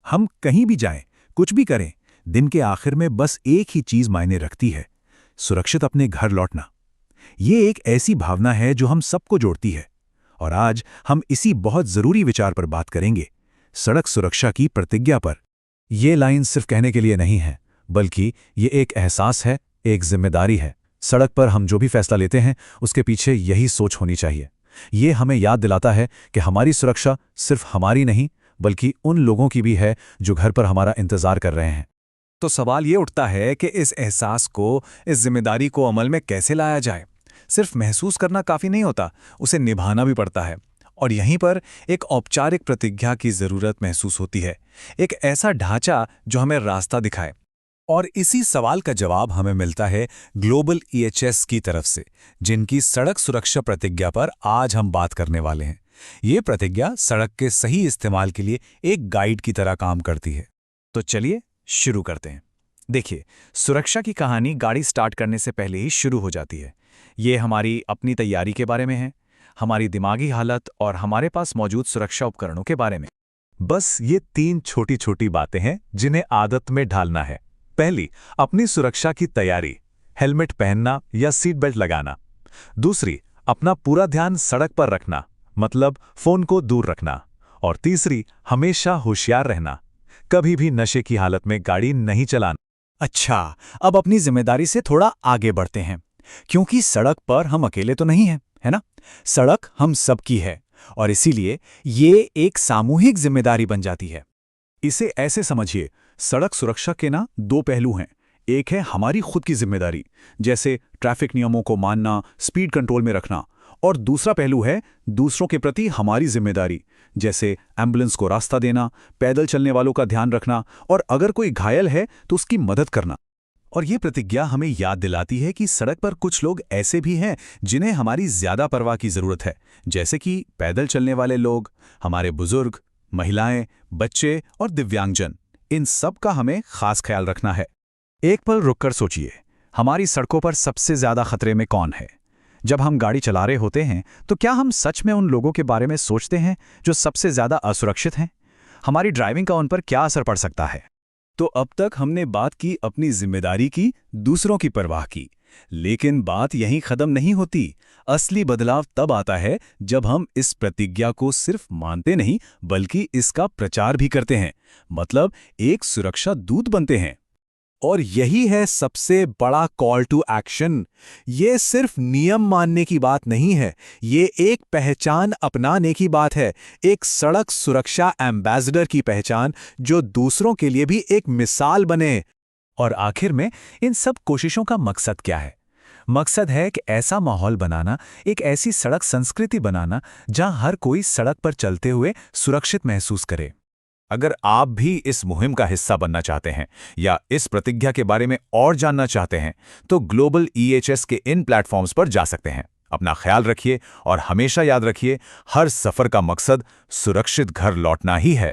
हम कहीं भी जाएं, कुछ भी करें, दिन के आखिर में बस एक ही चीज मायने रखती है, सुरक्षित अपने घर लौटना। ये एक ऐसी भावना है जो हम सबको जोड़ती है। और आज हम इसी बहुत जरूरी विचार पर बात करेंगे, सड़क सुरक्षा की प्रतिज्ञा पर। ये लाइन सिर्फ कहने के लिए नहीं है, बल्कि ये एक एहसास है, एक जिम्मेदारी है। सड़क पर हम जो भी फैसला लेते हैं, उसके पीछे यही सोच होनी चाहिए। ये हमें याद दिलाता है कि हमारी सुरक्षा सिर्फ हमारी नहीं, बल्कि उन लोगों की भी है जो घर पर हमारा इंतजार कर रहे हैं। तो सवाल ये उठता है कि इस एहसास को, इस जिम्मेदारी को अमल में कैसे लाया जाए। सिर्फ महसूस करना काफ़ी नहीं होता, उसे निभाना भी पड़ता है। और यहीं पर एक औपचारिक प्रतिज्ञा की ज़रूरत महसूस होती है, एक ऐसा ढांचा जो हमें रास्ता दिखाए। और इसी सवाल का जवाब हमें मिलता है ग्लोबल EHS की तरफ से, जिनकी सड़क सुरक्षा प्रतिज्ञा पर आज हम बात करने वाले हैं। ये प्रतिज्ञा सड़क के सही इस्तेमाल के लिए एक गाइड की तरह काम करती है। तो चलिए शुरू करते हैं। देखिए, सुरक्षा की कहानी गाड़ी स्टार्ट करने से पहले ही शुरू हो जाती है। ये हमारी अपनी तैयारी के बारे में है, हमारी दिमागी हालत और हमारे पास मौजूद सुरक्षा उपकरणों के बारे में। बस ये 3 छोटी छोटी बातें हैं जिन्हें आदत में ढालना है। पहली, अपनी सुरक्षा की तैयारी, हेलमेट पहनना या सीट बेल्ट लगाना। दूसरी, अपना पूरा ध्यान सड़क पर रखना, मतलब फोन को दूर रखना। और तीसरी, हमेशा होशियार रहना, कभी भी नशे की हालत में गाड़ी नहीं चलाना। अच्छा, अब अपनी जिम्मेदारी से थोड़ा आगे बढ़ते हैं, क्योंकि सड़क पर हम अकेले तो नहीं हैं, है ना? सड़क हम सबकी है और इसीलिए ये एक सामूहिक जिम्मेदारी बन जाती है। इसे ऐसे समझिए, सड़क सुरक्षा के ना 2 पहलू हैं। एक है हमारी खुद की जिम्मेदारी, जैसे ट्रैफिक नियमों को मानना, स्पीड कंट्रोल में रखना। और दूसरा पहलू है दूसरों के प्रति हमारी जिम्मेदारी, जैसे एम्बुलेंस को रास्ता देना, पैदल चलने वालों का ध्यान रखना और अगर कोई घायल है तो उसकी मदद करना। और ये प्रतिज्ञा हमें याद दिलाती है कि सड़क पर कुछ लोग ऐसे भी हैं जिन्हें हमारी ज्यादा परवाह की जरूरत है, जैसे कि पैदल चलने वाले लोग, हमारे बुजुर्ग, महिलाएं, बच्चे और दिव्यांगजन। इन सब का हमें खास ख्याल रखना है। एक पल रुककर सोचिए, हमारी सड़कों पर सबसे ज्यादा खतरे में कौन है? जब हम गाड़ी चला रहे होते हैं तो क्या हम सच में उन लोगों के बारे में सोचते हैं जो सबसे ज्यादा असुरक्षित हैं? हमारी ड्राइविंग का उन पर क्या असर पड़ सकता है? तो अब तक हमने बात की अपनी जिम्मेदारी की, दूसरों की परवाह की, लेकिन बात यहीं खत्म नहीं होती। असली बदलाव तब आता है जब हम इस प्रतिज्ञा को सिर्फ मानते नहीं, बल्कि इसका प्रचार भी करते हैं, मतलब एक सुरक्षा दूत बनते हैं। और यही है सबसे बड़ा कॉल टू एक्शन। ये सिर्फ नियम मानने की बात नहीं है, ये एक पहचान अपनाने की बात है, एक सड़क सुरक्षा एम्बेसडर की पहचान जो दूसरों के लिए भी एक मिसाल बने। और आखिर में इन सब कोशिशों का मकसद क्या है? मकसद है कि ऐसा माहौल बनाना, एक ऐसी सड़क संस्कृति बनाना जहां हर कोई सड़क पर चलते हुए सुरक्षित महसूस करे। अगर आप भी इस मुहिम का हिस्सा बनना चाहते हैं या इस प्रतिज्ञा के बारे में और जानना चाहते हैं, तो ग्लोबल EHS के इन प्लेटफॉर्म्स पर जा सकते हैं। अपना ख्याल रखिए और हमेशा याद रखिए, हर सफर का मकसद सुरक्षित घर लौटना ही है।